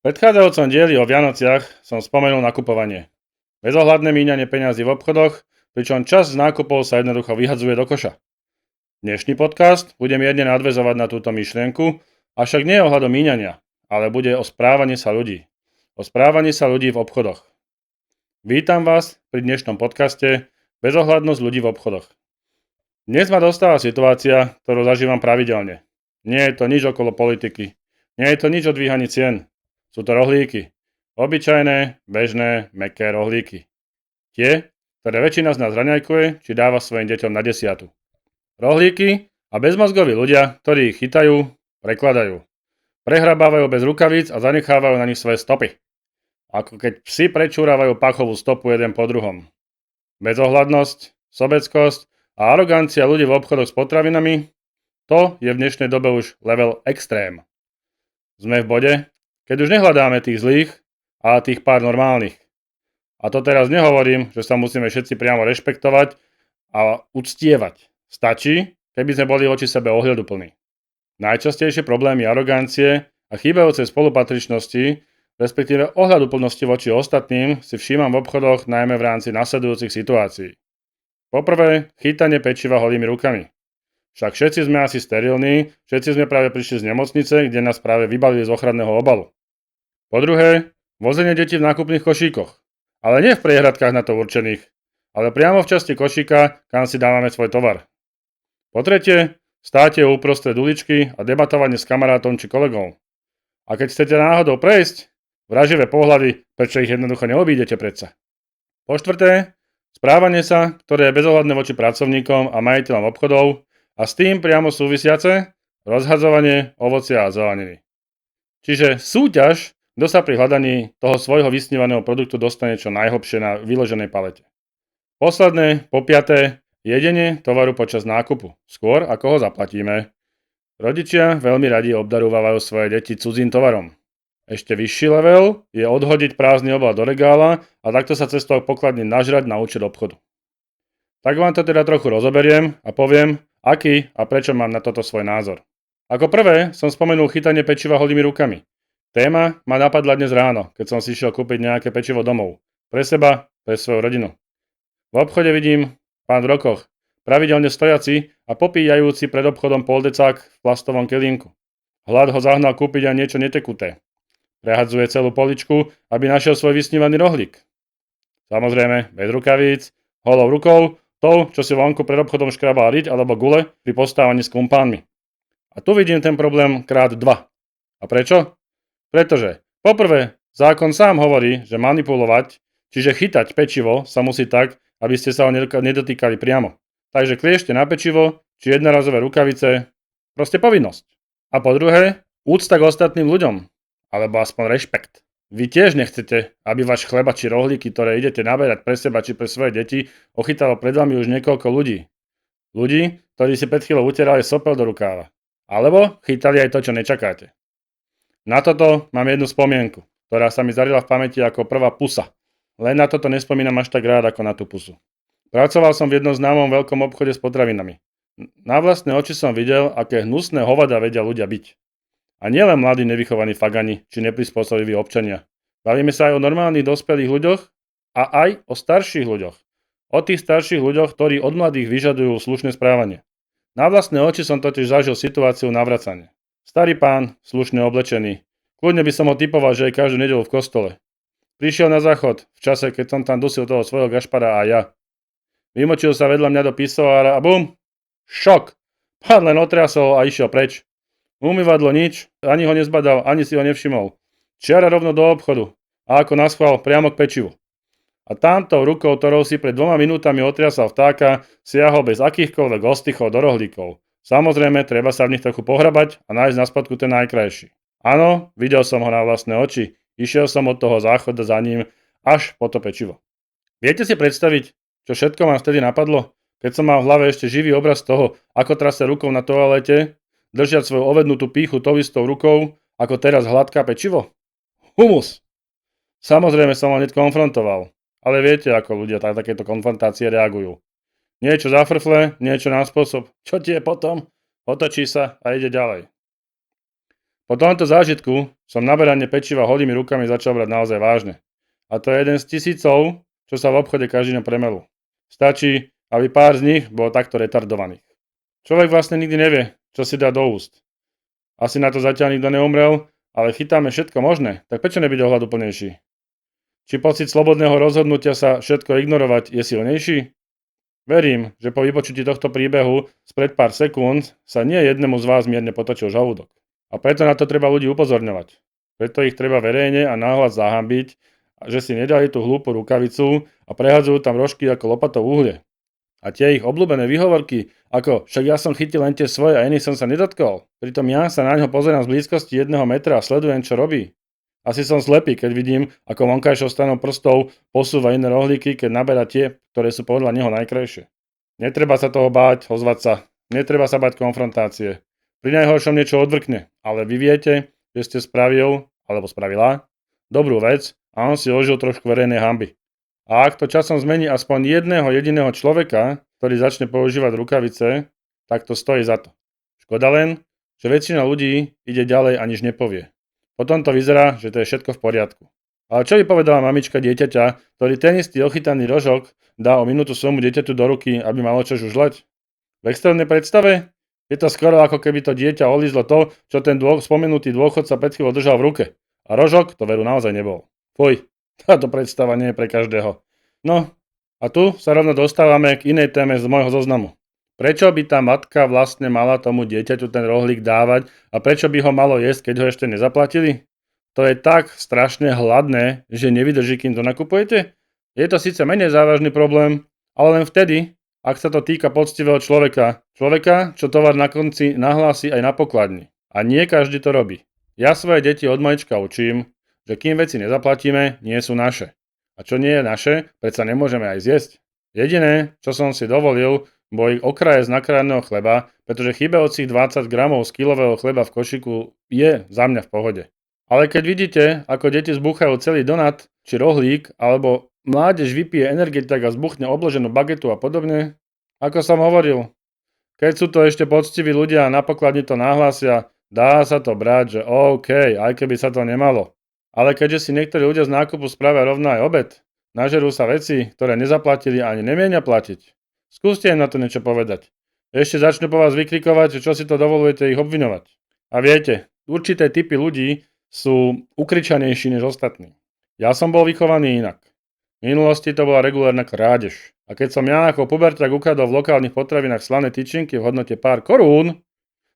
V predchádzajúcom dieli o Vianociach som spomenul nakupovanie. Bezohľadné míňanie peňazí v obchodoch, pričom časť z nákupov sa jednoducho vyhadzuje do koša. Dnešný podcast bude mierne nadväzovať na túto myšlienku, avšak nie je ohľadom míňania, ale bude o správaní sa ľudí. O správaní sa ľudí v obchodoch. Vítam vás pri dnešnom podcaste Bezohľadnosť ľudí v obchodoch. Dnes ma dostáva situácia, ktorú zažívam pravidelne. Nie je to nič okolo politiky. Nie je to nič o dvíhaní cien. Sú to rohlíky. Obyčajné, bežné, mäkké rohlíky. Tie, ktoré väčšina z nás raňajkuje, či dáva svojim deťom na desiatu. Rohlíky a bezmozgoví ľudia, ktorí ich chytajú, prekladajú. Prehrabávajú bez rukavíc a zanechávajú na nich svoje stopy. Ako keď psi prečúravajú pachovú stopu jeden po druhom. Bezohľadnosť, sobeckosť a arogancia ľudí v obchodoch s potravinami, to je v dnešnej dobe už level extrém. Sme v bode, keď už nehľadáme tých zlých, ale tých pár normálnych. A to teraz nehovorím, že sa musíme všetci priamo rešpektovať a uctievať. Stačí, keby sme boli voči sebe ohľaduplní. Najčastejšie problémy arogancie a chýbajúcej spolupatričnosti, respektíve ohľaduplnosti voči ostatným, si všímam v obchodoch najmä v rámci nasledujúcich situácií. Poprvé, chytanie pečiva holými rukami. Však všetci sme asi sterilní, všetci sme práve prišli z nemocnice, kde nás práve vybalili z ochranného obalu. Po druhé, vozenie detí v nákupných košíkoch. Ale nie v priehradkách na to určených, ale priamo v časti košíka, kam si dávame svoj tovar. Po tretie, státie uprostred uličky a debatovanie s kamarátom či kolegom. A keď chcete náhodou prejsť, vraživé pohľady, prečo ich jednoducho neobídete predsa. Po štvrté, správanie sa, ktoré je bezohľadné voči pracovníkom a majiteľom obchodov, a s tým priamo súvisiace rozhadzovanie ovocia a zeleniny. Čiže súťaž, kto sa pri hľadaní toho svojho vysnívaného produktu dostane čo najhlbšie na vyloženej palete. Posledné, po piaté, jedenie tovaru počas nákupu, skôr ako ho zaplatíme. Rodičia veľmi radi obdarúvajú svoje deti cudzím tovarom. Ešte vyšší level je odhodiť prázdny obal do regála a takto sa cestou pokladne nažrať na účet obchodu. Tak vám to teda trochu rozoberiem a poviem, aký a prečo mám na toto svoj názor. Ako prvé som spomenul chytanie pečiva holými rukami. Téma ma napadla dnes ráno, keď som si šiel kúpiť nejaké pečivo domov. Pre seba, pre svoju rodinu. V obchode vidím pán v rokoch, pravidelne stojaci a popíjajúci pred obchodom poldecák v plastovom kelímku. Hlad ho zahnal kúpiť aj niečo netekuté. Prehadzuje celú poličku, aby našiel svoj vysnívaný rohlík. Samozrejme, bez rukavíc, holou rukou, tou, čo si vonku pred obchodom škrabal riť alebo gule pri postávaní s kumpánmi. A tu vidím ten problém krát 2. A prečo? Pretože, poprvé, zákon sám hovorí, že manipulovať, čiže chytať pečivo sa musí tak, aby ste sa ho nedotýkali priamo. Takže kliešte na pečivo, či jednorazové rukavice, proste povinnosť. A po druhé, úcta k ostatným ľuďom, alebo aspoň rešpekt. Vy tiež nechcete, aby váš chleba či rohlíky, ktoré idete naberať pre seba či pre svoje deti, ochytalo pred vami už niekoľko ľudí. Ľudí, ktorí si pred chvíľou utierali sopel do rukáva. Alebo chytali aj to, čo nečakáte. Na toto mám jednu spomienku, ktorá sa mi zarila v pamäti ako prvá pusa. Len na toto nespomínam až tak rád ako na tú pusu. Pracoval som v jednom známom veľkom obchode s potravinami. Na vlastné oči som videl, aké hnusné hovada vedia ľudia byť. A nielen mladí nevychovaní fagani či neprispôsobiví občania. Bavíme sa aj o normálnych dospelých ľuďoch a aj o starších ľuďoch. O tých starších ľuďoch, ktorí od mladých vyžadujú slušné správanie. Na vlastné oči som totiž zažil situáciu navracania. Starý pán, slušne oblečený. Kľudne by som ho typoval, že je každú nedeľu v kostole. Prišiel na záchod v čase, keď som tam dusil toho svojho gašpara a ja. Vymočil sa vedľa mňa do pisoára a bum! Šok! Pán len otriasol a išiel preč. Umývadlo nič, ani ho nezbadal, ani si ho nevšimol. Čiara rovno do obchodu a ako naschvál priamo k pečivu. A tamtou rukou, ktorou si pred 2 minútami otriasal vtáka, siahol bez akýchkoľvek ostychov do rohlíkov. Samozrejme, treba sa v nich trochu pohrabať a nájsť na spodku ten najkrajší. Áno, videl som ho na vlastné oči, išiel som od toho záchoda za ním až po to pečivo. Viete si predstaviť, čo všetko ma vtedy napadlo, keď som mal v hlave ešte živý obraz toho, ako trase rukou na toalete, držať svoju ovednutú pýchu tou istou rukou, ako teraz hladká pečivo? Humus! Samozrejme som ho hneď konfrontoval, ale viete, ako ľudia na takéto konfrontácie reagujú. Niečo zafrfle, niečo na spôsob, čo ti je potom? Otočí sa a ide ďalej. Po tomto zážitku som naberanie pečiva holými rukami začal brať naozaj vážne. A to je jeden z tisícov, čo sa v obchode každý deň premelú. Stačí, aby pár z nich bolo takto retardovaných. Človek vlastne nikdy nevie, čo si dá do úst. Asi na to zatiaľ nikto neumrel, ale chytáme všetko možné, tak prečo nebyť ohľaduplnejší? Či pocit slobodného rozhodnutia sa všetko ignorovať je silnejší? Verím, že po vypočutí tohto príbehu spred pár sekúnd sa nie jednému z vás mierne potočil žalúdok. A preto na to treba ľudí upozorňovať. Preto ich treba verejne a náhlas zahambiť, že si nedali tú hlúpu rukavicu a prehadzujú tam rožky ako lopatou uhlie. A tie ich obľúbené výhovorky, ako však ja som chytil len tie svoje a iných som sa nedotkol. Pritom ja sa na ňo pozerám z blízkosti 1 metra a sledujem, čo robí. Asi som slepý, keď vidím, ako vonkajšou stranou prstov posúva iné rohlíky, keď naberá tie, ktoré sú podľa neho najkrajšie. Netreba sa toho báť, ozvať sa. Netreba sa báť konfrontácie. Pri najhoršom niečo odvrkne, ale vy viete, že ste spravil, alebo spravila, dobrú vec a on si ožil trošku verejnej hanby. A ak to časom zmení aspoň jedného jediného človeka, ktorý začne používať rukavice, tak to stojí za to. Škoda len, že väčšina ľudí ide ďalej a nič nepovie. Potom to vyzerá, že to je všetko v poriadku. Ale čo by povedala mamička dieťaťa, ktorý ten istý ochytaný rožok dá o minútu svojmu dieťaťu do ruky, aby malo čo žužľať? V extrémnej predstave je to skoro ako keby to dieťa olízlo to, čo ten spomenutý dôchodca pred chvíľou držal v ruke. A rožok to veru naozaj nebol. Fuj, táto predstava nie je pre každého. No, a tu sa rovno dostávame k inej téme z môjho zoznamu. Prečo by tá matka vlastne mala tomu dieťaťu ten rohlík dávať a prečo by ho malo jesť, keď ho ešte nezaplatili? To je tak strašne hladné, že nevydrží, kým to nakupujete? Je to síce menej závažný problém, ale len vtedy, ak sa to týka poctivého človeka. Človeka, čo tovar na konci nahlási aj na pokladni. A nie každý to robí. Ja svoje deti od malička učím, že kým veci nezaplatíme, nie sú naše. A čo nie je naše, predsa nemôžeme aj zjesť. Jediné, čo som si dovolil, boli okraje z nakrájaného chleba, pretože chýbajúcich 20 gramov z kilového chleba v košiku je za mňa v pohode. Ale keď vidíte, ako deti zbúchajú celý donát či rohlík, alebo mládež vypije energetik a zbuchne obloženú bagetu a podobne, ako som hovoril, keď sú to ešte poctiví ľudia a na pokladni to nahlásia, dá sa to brať, že OK, aj keby sa to nemalo. Ale keďže si niektorí ľudia z nákupu spravia rovno aj obed, nažerú sa veci, ktoré nezaplatili a ani nemienia platiť. Skúste im na to niečo povedať. Ešte začnú po vás vykrikovať, že čo si to dovolujete ich obviňovať. A viete, určité typy ľudí sú ukričanejší než ostatní. Ja som bol vychovaný inak. V minulosti to bola regulárna krádež. A keď som ja ako puberták ukradol v lokálnych potravinách slané tyčinky v hodnote pár korún,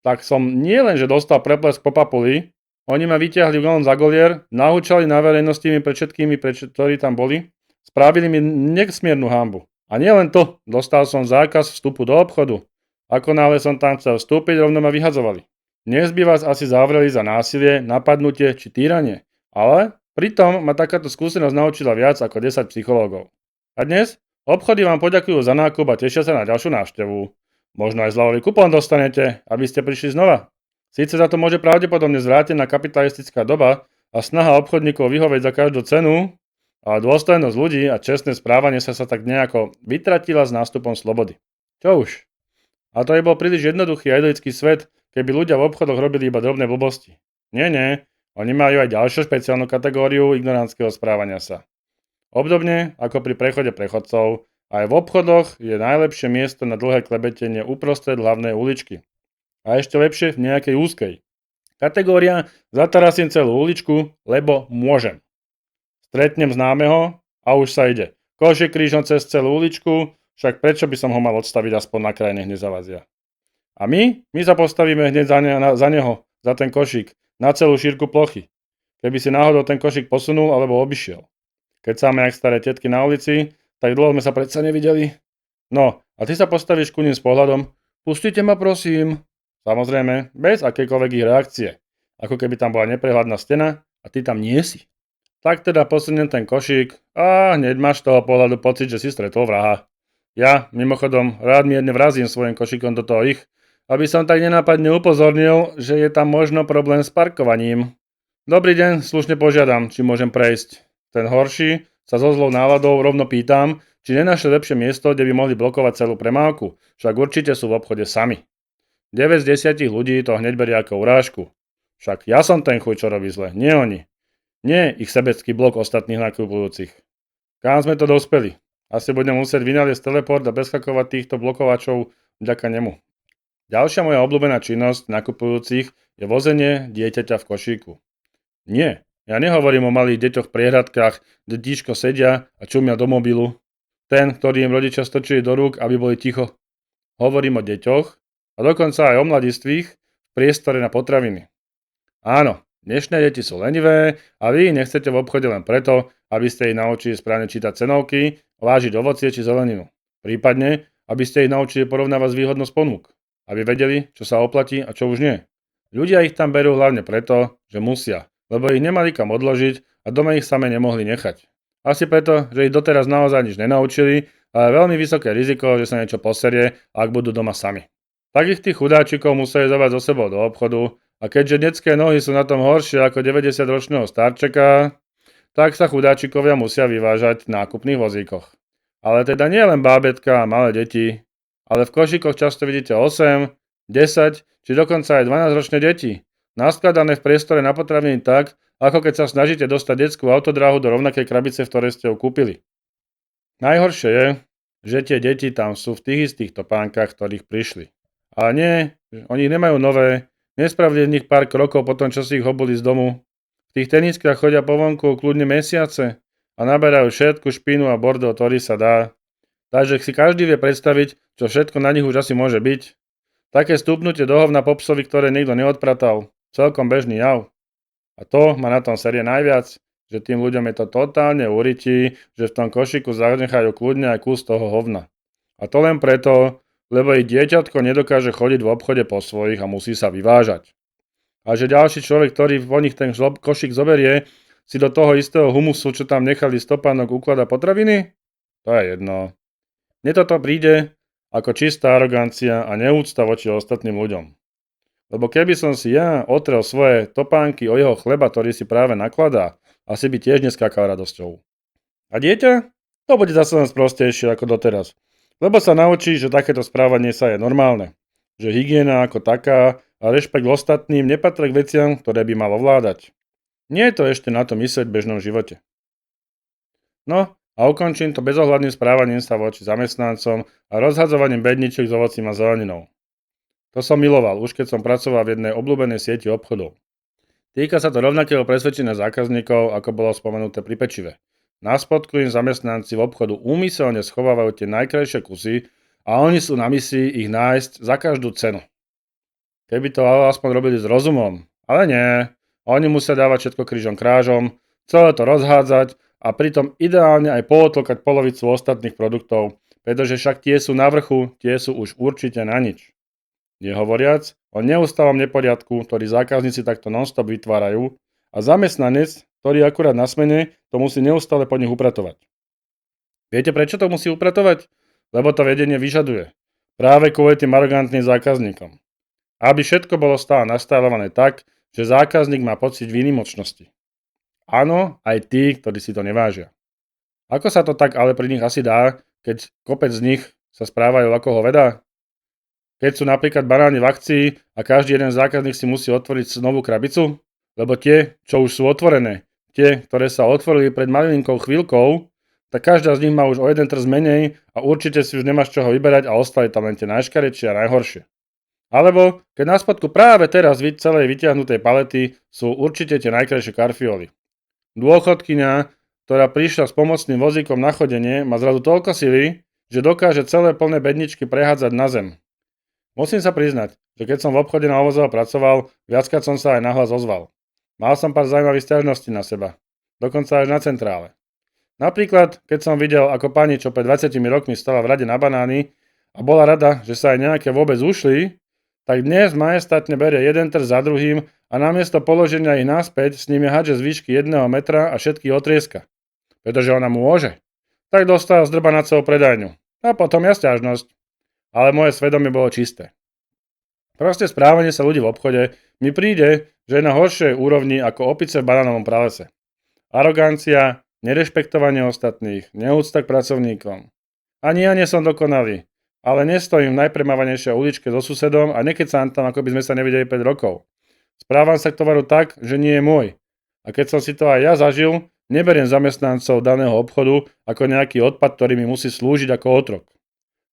tak som nie len, že dostal preplesk po papuli, oni ma vyťahli von za golier, nahúčali na verejnosti mi pred všetkými, ktorí tam boli, spravili mi nesmiernu hanbu. A nielen to, dostal som zákaz vstupu do obchodu. Ako náhle som tam chcel vstúpiť, rovno ma vyhadzovali. Dnes by vás asi zavreli za násilie, napadnutie či týranie. Ale pritom ma takáto skúsenosť naučila viac ako 10 psychológov. A dnes obchody vám poďakujú za nákup a tešia sa na ďalšiu návštevu. Možno aj zľavový kupón dostanete, aby ste prišli znova. Síce za to môže pravdepodobne zvrátená kapitalistická doba a snaha obchodníkov vyhovieť za každú cenu, ale dôstojnosť ľudí a čestné správanie sa tak nejako vytratila s nástupom slobody. Čo už? A to je bol príliš jednoduchý a idylický svet, keby ľudia v obchodoch robili iba drobné blbosti. Nie, oni majú aj ďalšiu špeciálnu kategóriu ignorantského správania sa. Obdobne ako pri prechode prechodcov, aj v obchodoch je najlepšie miesto na dlhé klebetenie uprostred hlavnej uličky. A ešte lepšie v nejakej úzkej. Kategória zatarasím celú uličku, lebo môžem. Stretnem známeho a už sa ide. Košík krížom cez celú uličku, však prečo by som ho mal odstaviť aspoň na kraj, nech nezavazia. A my sa postavíme hneď za neho, za ten košík, na celú šírku plochy. Keby si náhodou ten košík posunul alebo obišiel. Keď sáme jak staré tetky na ulici, tak dlho sme sa predsa nevideli. No, a ty sa postavíš ku nim s pohľadom, pustite ma prosím. Samozrejme, bez akejkoľvek ich reakcie. Ako keby tam bola neprehľadná stena a ty tam nie si. Tak teda posuniem ten košík a hneď máš z toho pohľadu pocit, že si stretol vraha. Ja, mimochodom, rád mierne vrazím svojim košíkom do toho ich, aby som tak nenápadne upozornil, že je tam možno problém s parkovaním. Dobrý deň, slušne požiadam, či môžem prejsť. Ten horší sa so zlou náladou rovno pýtam, či nenašli lepšie miesto, kde by mohli blokovať celú premávku, však určite sú v obchode sami. 9 z 10 ľudí to hneď berie ako urážku. Však ja som ten chuj, čo robí zle, nie oni. Nie ich sebecký blok ostatných nakupujúcich. Kam sme to dospeli? Asi budem musieť vynaliesť teleport a preskakovať týchto blokovačov vďaka nemu. Ďalšia moja obľúbená činnosť nakupujúcich je vozenie dieťaťa v košíku. Nie, ja nehovorím o malých deťoch v priehradkách, kde tížko sedia a čumia do mobilu. Ten, ktorý im rodičia strčili do rúk, aby boli ticho. Hovorím o deťoch a dokonca aj o mladistvých v priestore na potraviny. Áno, dnešné deti sú lenivé a vy ich nechcete v obchode len preto, aby ste ich naučili správne čítať cenovky, vážiť ovocie či zeleninu. Prípadne, aby ste ich naučili porovnávať výhodnosť ponúk. Aby vedeli, čo sa oplatí a čo už nie. Ľudia ich tam berú hlavne preto, že musia, lebo ich nemali kam odložiť a doma ich same nemohli nechať. Asi preto, že ich doteraz naozaj nič nenaučili, ale je veľmi vysoké riziko, že sa niečo poserie, ak budú doma sami. Takých tých chudáčikov museli zobrať so sebou do obchodu a keďže detské nohy sú na tom horšie ako 90-ročného starčeka, tak sa chudáčikovia musia vyvážať v nákupných vozíkoch. Ale teda nie len bábätka a malé deti, ale v košíkoch často vidíte 8, 10 či dokonca aj 12-ročné deti, naskladané v priestore na potraviny tak, ako keď sa snažíte dostať detskú autodráhu do rovnakej krabice, v ktorej ste ju kúpili. Najhoršie je, že tie deti tam sú v tých istých topánkach, ktorých prišli. Ale nie, oni nemajú nové, nespravili v nich pár krokov po tom, čo si ich obuli z domu. V tých teniskách chodia po vonku kľudne mesiace a naberajú všetku špinu a bordel, ktorý sa dá. Takže si každý vie predstaviť, čo všetko na nich už asi môže byť. Také stúpnutie do hovna po psovi, ktoré nikto neodpratal. Celkom bežný jav. A to má na tom série najviac, že tým ľuďom je to totálne urytí, že v tom košíku zanechajú kľudne aj kus toho hovna. A to len preto, lebo ich dieťatko nedokáže chodiť v obchode po svojich a musí sa vyvážať. A že ďalší človek, ktorý po nich ten košík zoberie, si do toho istého humusu, čo tam nechali stopánok, ukladá potraviny? To je jedno. Mne toto príde ako čistá arogancia a neúcta voči ostatným ľuďom. Lebo keby som si ja otrel svoje topánky o jeho chleba, ktorý si práve nakladá, asi by tiež neskákal radosťou. A dieťa? To bude zase len sprostejšie ako doteraz. Lebo sa naučí, že takéto správanie sa je normálne. Že hygiena ako taká a rešpekt ostatným nepatrí k veciam, ktoré by mal ovládať. Nie je to ešte na to myslieť v bežnom živote. No, a ukončím to bezohľadným správaním sa voči zamestnancom a rozhadzovaním bedničiek s ovocím a zeleninou. To som miloval, už keď som pracoval v jednej obľúbenej sieti obchodov. Týka sa to rovnakého presvedčenia zákazníkov, ako bolo spomenuté pri pečive. Na spodku im zamestnanci v obchodu úmyselne schovávajú tie najkrajšie kusy a oni sú na misii ich nájsť za každú cenu. Keby to aspoň robili s rozumom, ale nie. Oni musia dávať všetko krížom krážom, celé to rozhádzať a pritom ideálne aj pootlkať polovicu ostatných produktov, pretože však tie sú na vrchu, tie sú už určite na nič. Nehovoriac o neustálom neporiadku, ktorý zákazníci takto non-stop vytvárajú a zamestnanec, ktorý akurát na smene, to musí neustále po nich upratovať. Viete, prečo to musí upratovať? Lebo to vedenie vyžaduje. Práve kvôli tým arogantným zákazníkom. Aby všetko bolo stále nastavované tak, že zákazník má pocit výnimočnosti. Áno, aj tí, ktorí si to nevážia. Ako sa to tak ale pri nich asi dá, keď kopec z nich sa správajú ako hoveda? Keď sú napríklad banány v akcii a každý jeden zákazník si musí otvoriť novú krabicu? Lebo tie, čo už sú otvorené, tie, ktoré sa otvorili pred malinkou chvíľkou, tak každá z nich má už o jeden trz menej a určite si už nemáš čoho vyberať a ostali tam len tie najškarečšie a najhoršie. Alebo keď na spodku práve teraz celej vytiahnutej palety sú určite tie najkrajšie karfioly. Dôchodkyňa, ktorá prišla s pomocným vozíkom na chodenie, má zrazu toľko sily, že dokáže celé plné bedničky prehádzať na zem. Musím sa priznať, že keď som v obchode na ovozoch pracoval, viackrát som sa aj nahlas ozval. Mal som pár zaujímavých sťažností na seba. Dokonca až na centrále. Napríklad, keď som videl, ako pani, čo pred 20 rokmi stala v rade na banány a bola rada, že sa aj nejaké vôbec ušli, tak dnes majestátne berie jeden trh za druhým a namiesto položenia ich naspäť s nimi hádže z výšky 1 metra a všetky otrieska. Pretože ona môže. Tak dostala zdrba na celú predajňu. A potom ja sťažnosť. Ale moje svedomie bolo čisté. Proste správanie sa ľudí v obchode mi príde, že je na horšej úrovni ako opice v banánovom pralese. Arogancia, nerešpektovanie ostatných, neúcta k pracovníkom. Ani ja nie som dokonalý, ale nestojím v najpremávanejšej uličke so susedom a nekecám tam, ako by sme sa nevideli 5 rokov. Správam sa k tovaru tak, že nie je môj. A keď som si to aj ja zažil, neberiem zamestnancov daného obchodu ako nejaký odpad, ktorý mi musí slúžiť ako otrok.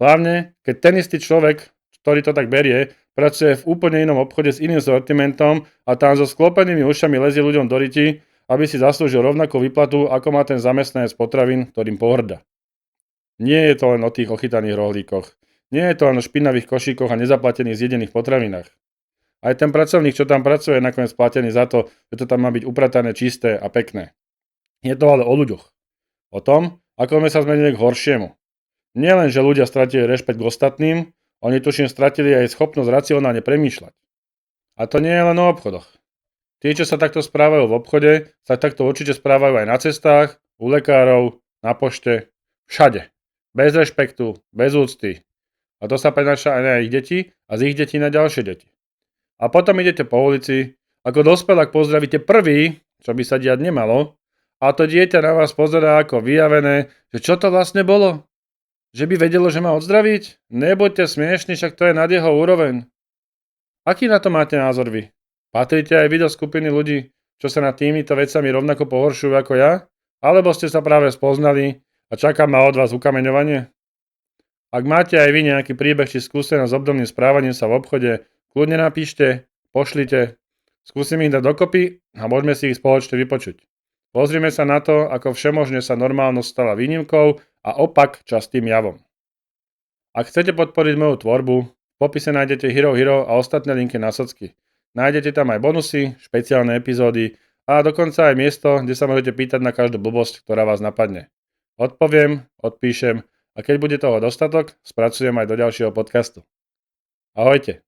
Hlavne, keď ten istý človek, ktorý to tak berie, pracuje v úplne inom obchode s iným sortimentom a tam so sklopenými ušami lezie ľuďom do ryti, aby si zaslúžil rovnakú výplatu, ako má ten zamestnanec potravín, ktorým pohŕda. Nie je to len o tých ochytaných rohlíkoch. Nie je to len o špinavých košíkoch a nezaplatených zjedených potravinách. Aj ten pracovník, čo tam pracuje, je nakoniec platený za to, že to tam má byť upratané, čisté a pekné. Je to ale o ľuďoch. O tom, ako sme sa zmenili k horšiemu. Nielen, že ľudia stratili rešpekt k ostatným, oni tuším stratili aj schopnosť racionálne premýšľať. A to nie je len o obchodoch. Tí, čo sa takto správajú v obchode, sa takto určite správajú aj na cestách, u lekárov, na pošte, všade. Bez rešpektu, bez úcty. A to sa prenáša aj na ich deti a z ich detí na ďalšie deti. A potom idete po ulici, ako dospelák pozdravíte prvý, čo by sa diať nemalo, a to dieťa na vás pozerá ako vyjavené, že čo to vlastne bolo? Že by vedelo, že má odzdraviť? Nebuďte smiešni, však to je nad jeho úroveň. Aký na to máte názor vy? Patríte aj vy do skupiny ľudí, čo sa nad týmito vecami rovnako pohoršujú ako ja? Alebo ste sa práve spoznali a čaká ma od vás ukameňovanie? Ak máte aj vy nejaký príbeh či skúsenosť s obdobným správaním sa v obchode, kľudne napíšte, pošlite, skúsim ich dať dokopy a môžeme si ich spoločne vypočuť. Pozrime sa na to, ako všemožne sa normálnosť stala výnimkou a opak častým javom. Ak chcete podporiť moju tvorbu, v popise nájdete Hero Hero a ostatné linky na socky. Nájdete tam aj bonusy, špeciálne epizódy a dokonca aj miesto, kde sa môžete pýtať na každú blbosť, ktorá vás napadne. Odpoviem, odpíšem a keď bude toho dostatok, spracujem aj do ďalšieho podcastu. Ahojte.